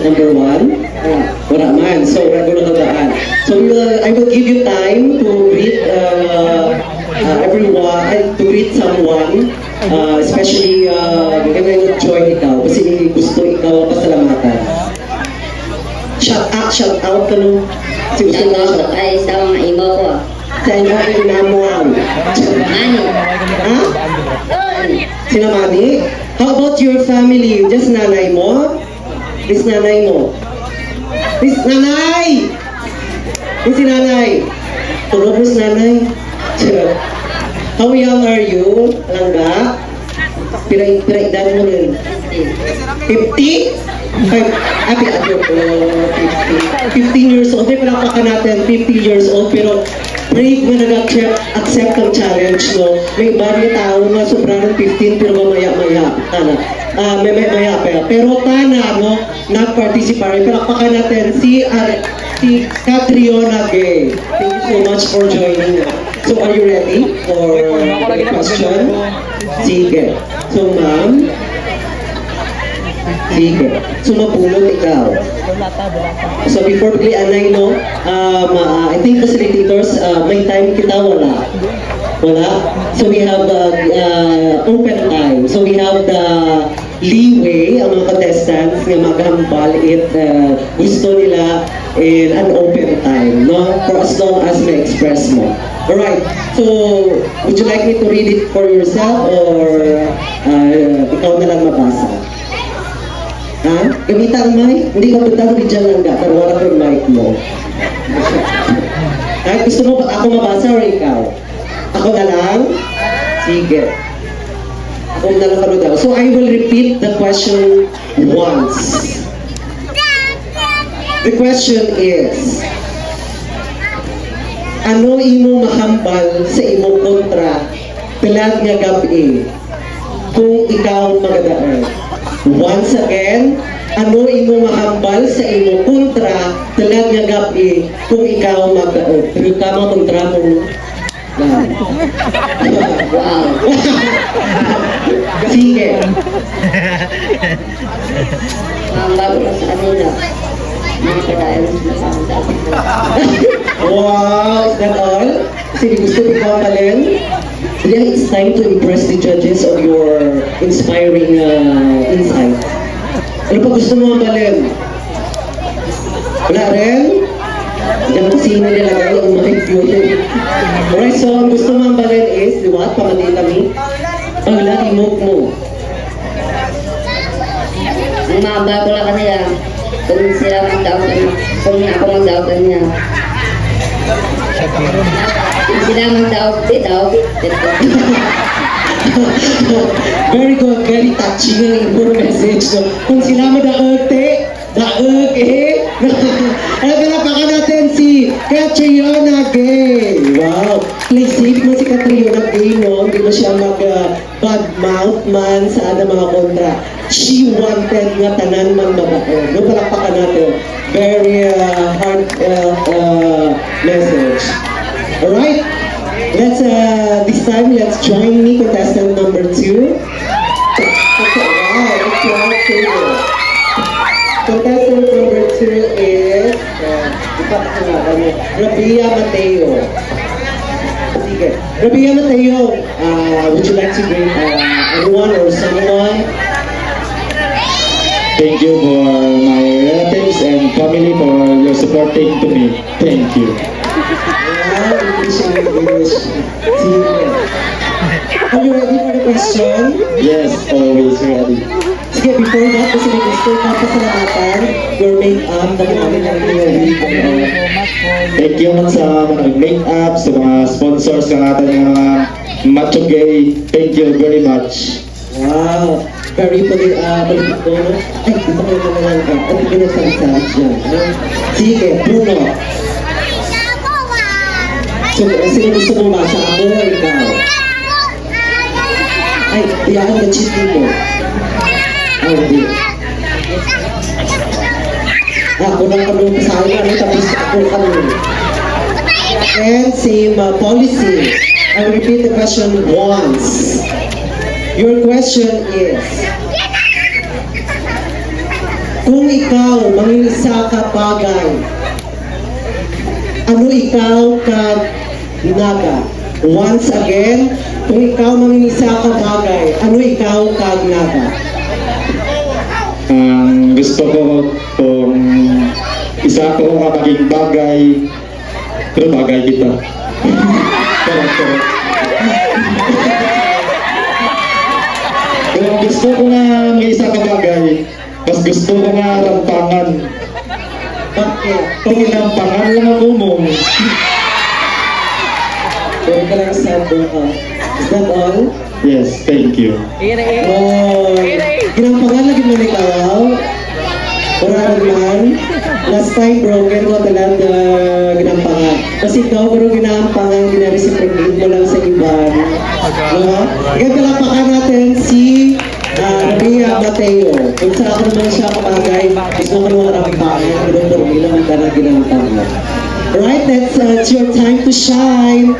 number one? Wala man. So, we're going to gaan. So, I will give you time to greet everyone, to greet someone, especially maganda join ikaw kasi gusto ikaw pasalamatan. Shout out ka no? Si gusto na siya. Ay, sa mga imo ko. Sa inyo ay inamuan. Mani. Ha? Sina Mani? How about your family? Just nanay mo? This nanay mo? This nanay! This si nanay? Tulog mo si nanay? How young are you? Langga? Pira-edad mo rin? 50? 15 years old. May palakpakan natin, 50 years old. Pero brave na nag-accept ang challenge, no? May iba rin tao na sobrang 15 pero mamaya-maya. Maya pa. Pero tana, no? Nag-participate. Palakpakan natin si Catriona Gay. Thank you so much for joining us. So, are you ready for the question? Sige. So, ma'am. Sige. So, mapulot ikaw. So, before bigli anay, no? I think facilitators, may time kita, wala. Wala? So, we have open time. So, we have the leeway, ang mga contestants na maghambal it gusto nila in an open time, no? For as long as may express mo. Alright, so would you like me to read it for yourself or ikaw na lang mabasa? Ha? Gamitan ang mic? Hindi ka punta ko dyan lang pero wala ko yung mic mo. Ha? Gusto mo ba ako mabasa or ikaw? Ako na lang? Sige. Ako na lang kano daw. So I will repeat the question once. The question is, ano imo mahambal sa imo kontra pilag nga gabi kung ikaw magadaan? Once again, ano imo mahambal sa imo kontra pilag nga gabi kung ikaw magadaan? Pero tama kontra mo. Wow. Sige. Ang bago na sa kanila. Mga kadayan sa Wow, is that all? Sige, gusto ko palin? Yeah, it's time to impress the judges of your inspiring insight. Ano pa gusto mo palin? Wala rin? Diyan ko sino nilagay ang mga view. Alright, so ang gusto mo palin is, di ba? Pamatay kami. Ang imok mo. Ang mga bago na kanila. Kung sila magdautan, kung ako magdautan niya. Kung sila magdautan, Very good, very touching ang message. So, kung sila madaote, ano palapakan natin si Catriona Gay. Wow! Please, safe mo si Catriona Gay, no? Hindi mo siya mag-bad-mouth man sa mga kontra. She wanted nga tanan man babae. No, palapakan natin. Very heartfelt message. Alright? Let's, this time, let's join me, contestant number 2. Wow, it's right here. Contestant number 2 is, Rabia Mateo. Sige. Rabia Mateo, would you like to greet anyone or someone? Thank you for my relatives and family for your supporting to me. Thank you. Wow, English. Sige. Are you ready for the question? Yes, always ready. Sige, before that, kasi may gusto ka pasalamatan your make-up na ginamit natin yung week. Thank you man sa mga make-up, sa mga sponsors ng ating mga Macho Gay. Thank you very much. Wow, very paligid ko, no? Ay, dito ko naman lang ka. At pinagsalit siya. Sige, Bruno. So, sino gusto mo masa? Ako o ikaw? Ay, iyakan na chiti mo. Ay, hindi. Ako lang kami kasali kami, tapos ako kami. And same policy. I will repeat the question once. Your question is, Kung ikaw manginisa ka bagay, ano ikaw kag naga? Once again, kung ikaw manginisa ka bagay, ano ikaw kag naga? Ang gusto ko kung isa ko ka maging bagay, pero bagay kita. Correct. Kung gusto ko nga may isa ka bagay, mas gusto ko nga rampangan. Bakit? Kung rampangan lang ako mo, Pwede ka lang sa buka. Is that all? yes, thank you. Oh, ginampangan lagi mo ni Karaw. Wala naman. Last time broken ko talaga ginampangan. Kasi ikaw pero ginampangan, ginareciprocate mo lang sa iba. No? Kaya palapakan natin si Rabia Mateo. Kung sa ako naman siya kapagay, gusto ko naman rampangan. Pero bilang ang talaga ginampangan. Alright, it's your time to shine.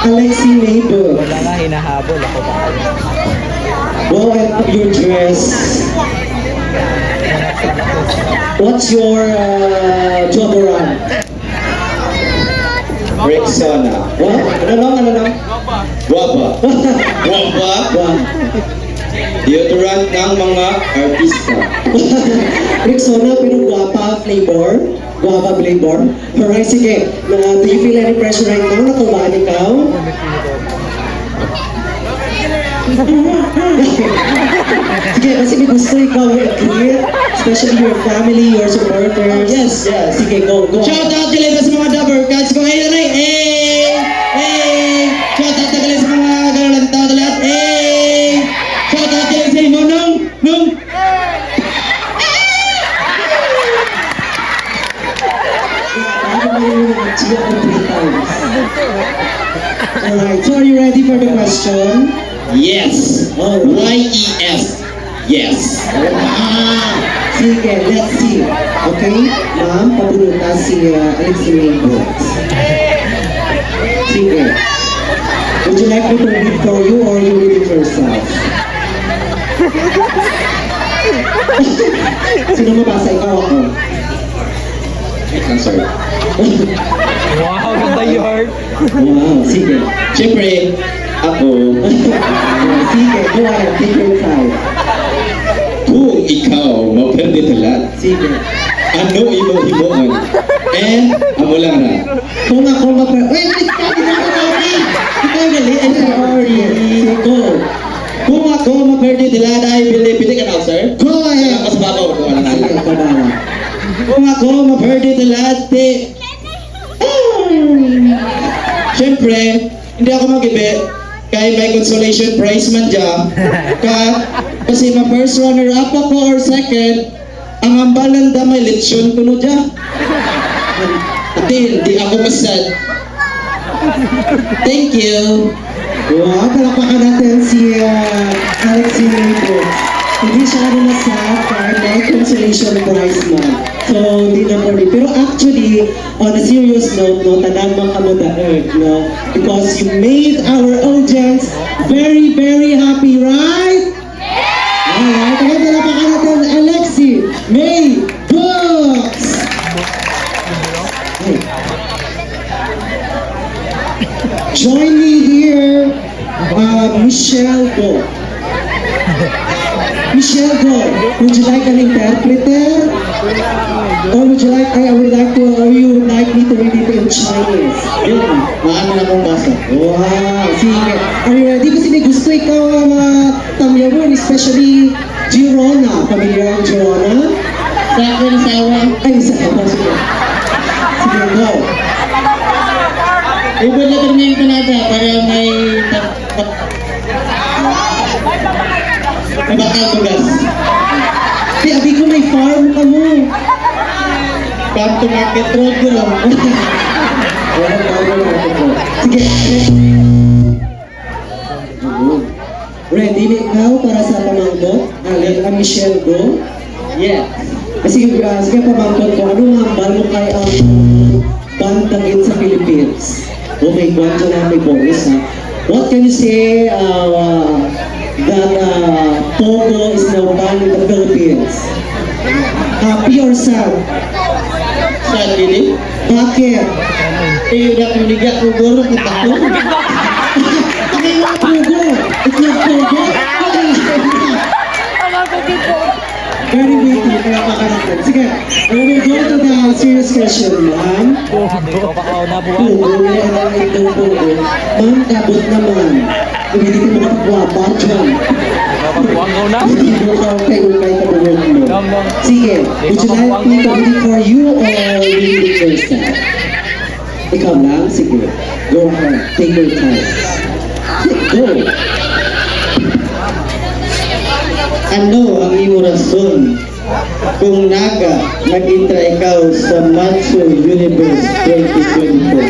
Alexi Neighbor. Wala nga, hinahabol ako ba? Wow, I love your dress. What's your job? Rexona. What? Ano lang? Guapa. Guapa. Wow. Deodorant ng mga artista. Rexona, pero guapa flavor. Guapa flavor. Alright, sige. Do you feel any pressure right now? Natubaan ikaw? Sige, kasi may gusto ikaw i-create, especially your family, your supporters. Yes. Sige, go. Shout out kailan sa mga Dabber Cats ko. Hey, nanay! Hey! Shout out kailan sa mga gano'n tao lahat. Hey! Shout out kailan sa imo nung! Alright, so are you ready for the question? Yes! Alright. Y-E-S. Yes! Sige, let's see. Okay? Ma'am, pabunuta si Alexi Neighbors. Sige. Would you like me to read for you or you read it yourself? Sino mabasa? Ikaw ako. I'm sorry. Wow, ganda yard. Wow, sige. Siyempre, ako, Sige, go ahead. Take your time. kung ikaw maperdetalat, Sige. ano imo-himoan? Amo lang na. Kung ako wait, stop! Ikaw gali. I'm sorry. Sige, go. Kung ako maperdetalat ay pili ka na, sir? Go ahead. Mas babaw ko na Sige, kabala. Kung ako maperdetalat, siyempre, hindi ako mag-ibe kay may consolation prize man dyan kasi ma-first runner-up ako or second ang ambalan da may lechon ko no dyan at hindi ako masad. Thank you. Wow, palakpakan natin si Alexi Neighbors. Hindi siya ano sa may consolation prize man. So, hindi na po rin. Pero actually, on a serious note, no, tanang mga kamuda earth, no? Because you made our audience very, very happy, right? Alright, kaya palakpakan natin Alexi Neighbors! Join me here, Michelle Go. Michelle Go, would you like an interpreter? Or would you like, or you would like me to read it in Chinese? Yun, maano na akong basa. Wow, sige. Are you ready? Kasi may gusto ikaw ang tamyawan, especially Girona. Familiar ang Girona? Sa ako ni Sawa. Ay, isa ka pa. Sige. Sige, go. Ubod na kami yung panada para may Bakal tugas. Di, abi ko may farm ka mo. Come to Market Road ko lang. Wala pa ako natin ko. Sige. Ready na ikaw para sa pamangkot? Ang Michelle Go? Yeah. Sige, sige pamangkot ko. Ano nga ambal mo kay ang bantagin sa Philippines? Oh my God, dyan na may bonus ha. What can you say that Pogo is now banned in the Philippines? Happy or sad? Sad gini. Bakit? Eh, udah kuliga ko guro kita ko. Ano yung Pogo? It's not Pogo? Very witty, kaya pakarapan. Sige, we will go to the serious question, ma'am. Dito pa ako nabuhay. Pogo, nila itong Pogo. Ma'am, kabot naman. Hindi ko makapagwapa dyan. Kapagbuang ko na. Hindi mo kaukay-ukay ka buwan mo. Dong, dong. Sige, would you like me to read it for you or read it yourself? Ikaw lang? Sige. Go ahead. Take your time. Go. Ano ang imo rason kung naga nag-intra ikaw sa Macho Universe 2024?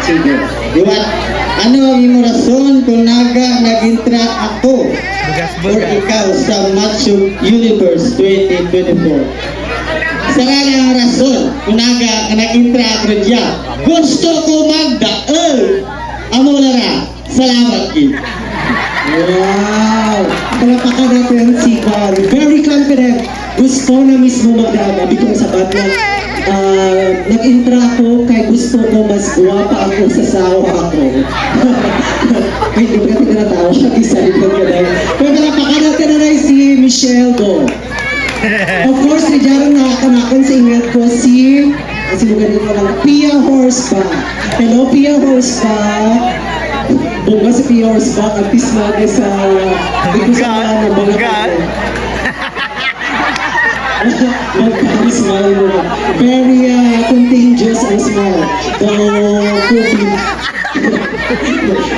Sige. Diwat, ano ang imo rason kung naga nag-intra ako or ikaw sa Macho Universe 2024? Sa nga ang rason kung naga nag-intra ako diya, gusto ko magdaol. Amo na ra. Salamat gid. Wow! Palapakan natin si Barry. Very confident. Gusto na mismo magdaan. Sabi ko sa bat na nag-intra ako kay gusto ko mas guwapa ako sa sawa ako. Ay, di ba ka tinatawa siya? Isa likod ka dahil. Pero palapakan natin na rin si Michelle Go. Of course, nidyarang nakakanakan sa ingat ko si lugar ko lang, Pia Horseback. Hello, Pia Horseback. Bunga si Pia Horseback at pismade sa dito sa mga Bunggal. Magkano smile mo. Very contagious ang smile. The COVID.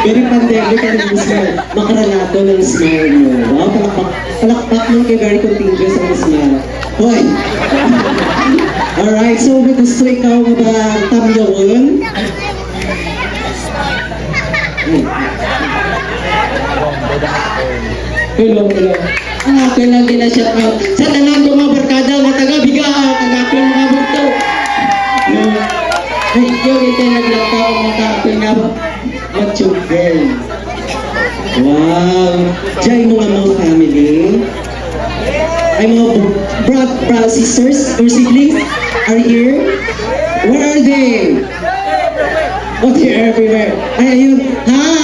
Very pandemic ang smile. Makaralato ng smile mo. Wow, palakpak mo kay very contagious ang smile. Hoy! Alright, so may gusto ikaw magtamyawon? Hello, hello. Kailan din na siya mo. Sa tanan ko mga barkada, mga taga-biga, taga-apil mga burto. Ay, yun, ito naglakta ko mga ka-apil na macho girl. Wow. Diyan mo nga mga family. Ay, mga brother, sisters, or siblings are here. Where are they? Oh, they're everywhere. Ay, ayun. Hi!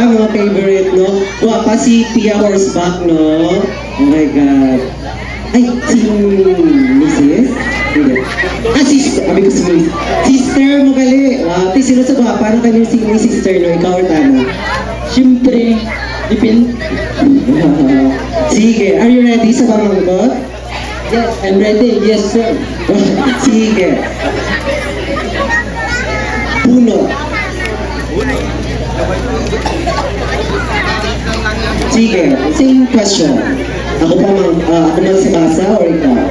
Mga favorite, no? Wapa si Pia Horseback, no? Oh my God. Ay, si Mrs.? Hindi. Sister. Sabi ko si Mrs. Sister mo gali. Wow, sino sa ba? Parang kanyang si sister, no? Ikaw or tama? Siyempre, depende. Sige, are you ready sa pamangkot? Yes, I'm ready. Yes, sir. Sige. Puno. Sige, same question. Ako magsibasa or ikaw?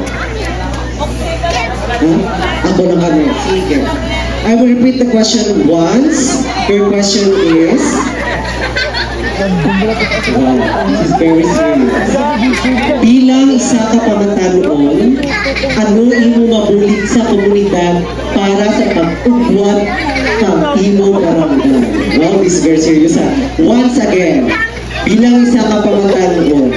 Ako na kami. Sige. I will repeat the question once. Your question is... Wow, this is very serious. Bilang isa ka pamatanon, ano imo mabulig sa komunidad para sa pag-ugwat ng imo barangay? Wow, this is very serious ha. Once again, bilang isa ka pamatanon,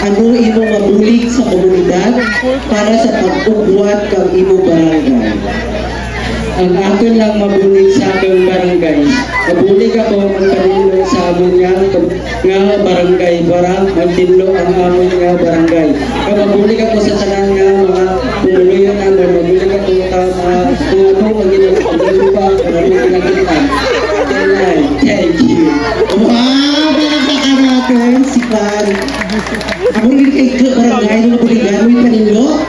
ano imo mabulig sa komunidad para sa pag-ugwat ng imo barangay? Ang akin lang mabulig sa aking barangay. Mabulig ako ang kanino sa amon nga barangay para magtinlo ang amon nga barangay. Kaya mabulig ako sa tanan nga mga pumuluyan namin. Mabulig ako sa mga ano ang ginagawa maraming ginagawa. Thank you. Wow! Palakpakan natin si Pan. Ako rin kay barangay na mabuligan, may panilo.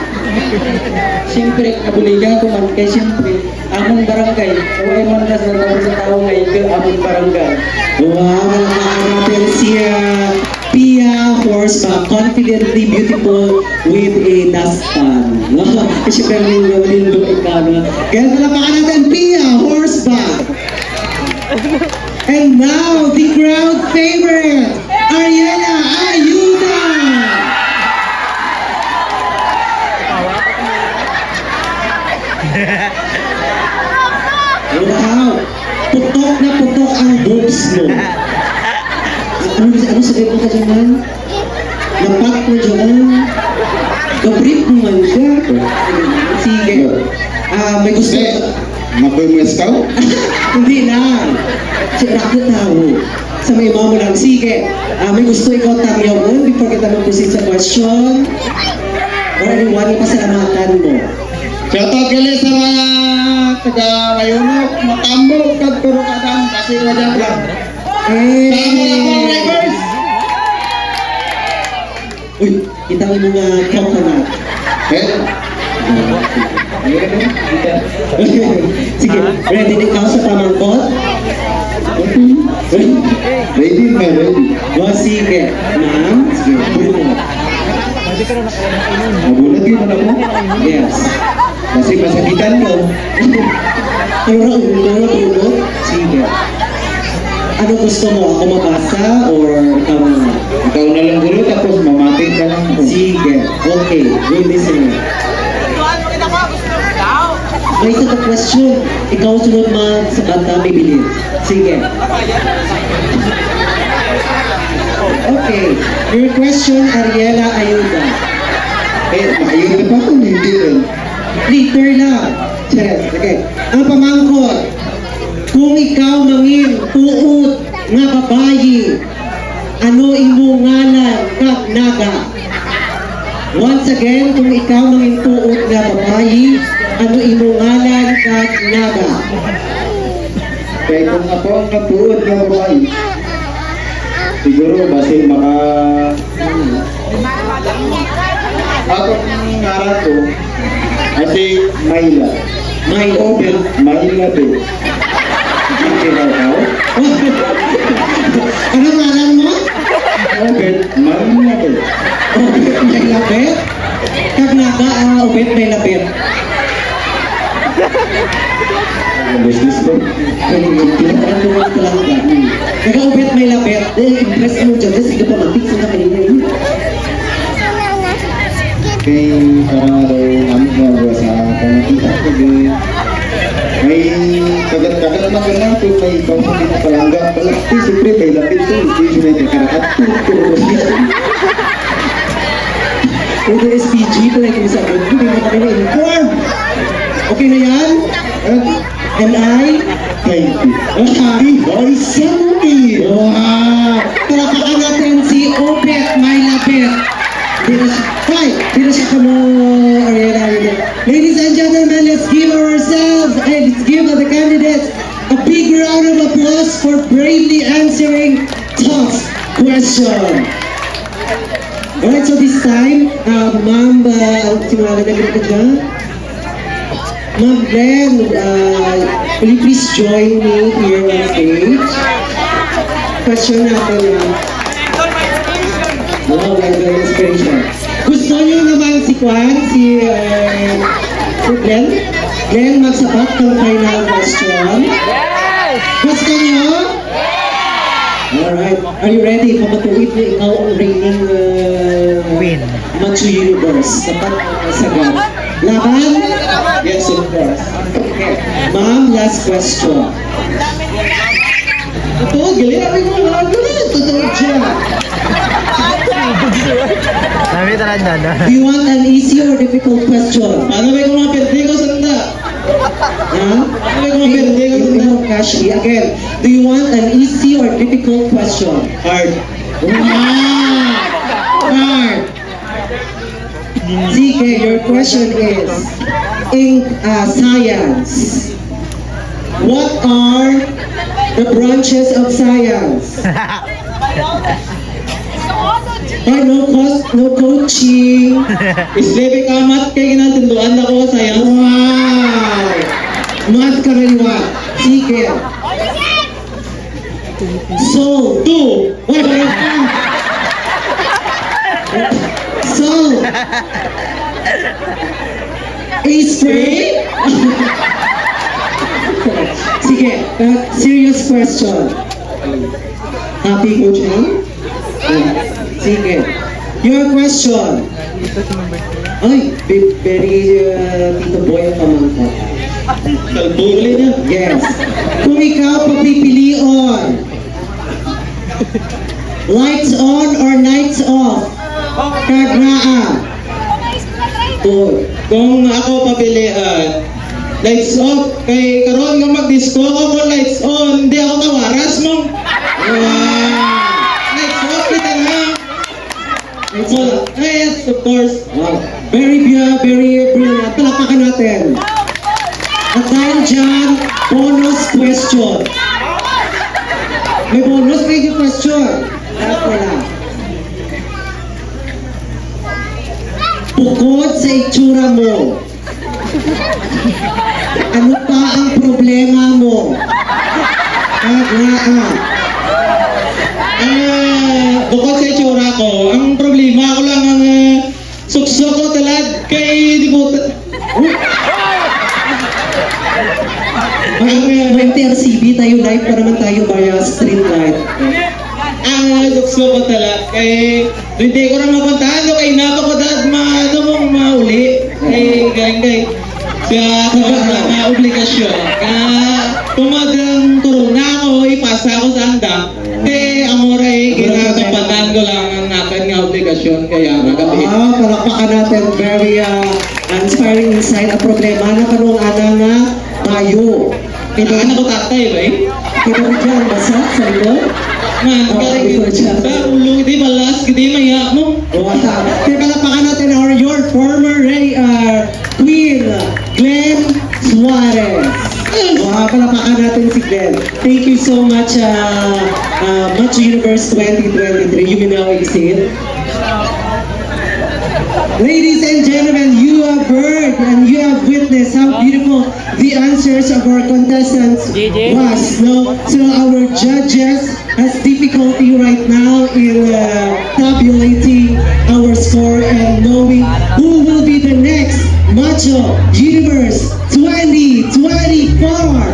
Siyempre, kabuligan ko man kay siyempre among barangay. Kaway man na sa tao nga ikaw among barangay. Wow! Palakpakan natin si Pia Horseback, confidently beautiful with a dustpan. Kasi kami lindo ikaw. Kaya palakpakan natin Pia Horseback. And now, the crowd favorite, Ariana Ayuda! Wow! putok ang boobs mo. Ano sabihin mo ka dyan, man? Napak mo dyan. Gabriel mo man siya. Sige. May gusto. Mabuymas ka? Hindi na. Siya ako tao. Sa may mama lang. Sige. May gusto ikaw tangyawin before kita mag-proceed sa question. Or anyone, ipasalamatan mo. Shoutout gali sa mga taga-Mayunok, Matambog, Kagturukadan, kasi wajan lang. Sa mga Rivers! Uy, kita mo yung mga coconut. Sige, ready na ikaw sa pamangkot? Ready na, ready. Sige, ma'am. Sige, bulungan. Mabulat yun na mo? Yes. Kasi masakitan mo. Ano bulungan? Sige. Ano gusto mo? Ako mabasa or ikaw na? Ikaw na lang gulo, tapos mamating ka lang. Sige. Okay, good listening. May isa ka question. Ikaw sunod magsabat na bibilin. Sige. Okay. Your question, Ariela Ayuda. Ayun na pa kung hindi rin. Later lang. Yes, okay. Ang pamangkot. Kung ikaw mangin tuod nga babayi, ano imo ngalan kag naga? Once again, kung ikaw mangin tuod nga babayi, ano imo ngalan kag naga? Kaya kung ako ang natuod na babae, siguro basin maka... Ako ang ngaran ko, kasi Mayla. May open. Mayla din. Hindi na ako. Ano ngalan mo? Obed, Mayla din. Obet may lapit? Kag naga, obet may lapit. Business ko. Pinakaran ko lang lang gani. Nag-obet may lapit. Impress mo dyan. Sige pa, matik sa kanina yun. Kay parang araw namin gagawa sa pangkita ko din. May kagat-kagat na ganun kung may ibang hindi na palangga. Palakti, siyempre may lapit ko. Hindi siya may kakarakat. Kung ito SPG, ito na yung sagot. Hindi mo kami na-inform. Okay na yan? And I? Thank you. Ay, sabi! Wow! Palapakan natin si Obet May Lapit. Dito siya kamo, Ariela. Ladies and gentlemen, let's give ourselves and let's give the candidates a big round of applause for bravely answering tough question. Alright, so this time, Ma'am, simula na ko dyan. Ma'am Glenn, will you please join me here on stage? Question natin. Wow, very inspiration. Gusto niyo naman si Kwan, si Glenn? Glenn, magsapat ng final question. Gusto niyo? Alright. Are you ready? Papatuloy na ikaw ang reigning Machu Universe. Dapat sagat. Laban? Yes, of course. Okay. Ma'am, last question. Ito, galing ako yung mga galing. Totoo dyan. Do you want an easy or difficult question? Ano ba yung mga pwede ko sanda? Huh? Kashi, again, do you want an easy or difficult question? Hard. Hard. Sige, your question is, in science, what are the branches of science? Ay, no coaching. Islebe ka mat kay ginatinduan na ko saya. Wow! Math karaniwa. Sige. So, So, A-spray? Sige, serious question. Happy ko siya? Sige. Your question. Ay, very Tito Boy ang pamangkot. Kalbuli niya. Yes. Kung ikaw papipilion, lights on or lights off? Kagnaa. Kung ako papilian, lights off. Kay karon nga mag-disco ako kung lights on. Hindi ako kawaras mo. Lights off kita na. Lights off. Yes, of course. Wow. Very brilliant. Palakpakan natin. At dahil dyan, bonus question. May bonus, may question. Lahat wala. Bukod sa itsura mo, ano pa ang problema mo? Kagnaa. Bukod sa itsura ko, ang problema ko lang ang sukso ko talad kay di ko May TRCB tayo live para naman tayo via street light. ang sukso ko talad kay hindi ko na mapuntahan no kay napakadad ano mong mauli kay gay kaya na obligasyon tumadang turong na ako ipasa ako sa andang kay amoray ginagampanan ko lang ang akin nga obligasyon kaya nagabi Palakpakan natin. Very inspiring insight. Ang problema na kanong ana nga mayo. kailangan ako tatay ba eh Kita mo dyan, basa sa likod? man kaya sa ulo di balas di maya mo Wala. Kaya palakpakan natin your former Queen, Glenn Suarez. Palakpakan natin si Glenn. Thank you so much, Match Universe 2023. You may now exit. Ladies and gentlemen, you have heard and you have witnessed how beautiful the answers of our contestants was. No? So our judges has difficulty right now in tabulating our score and knowing who will be the next Macho Universe 2024.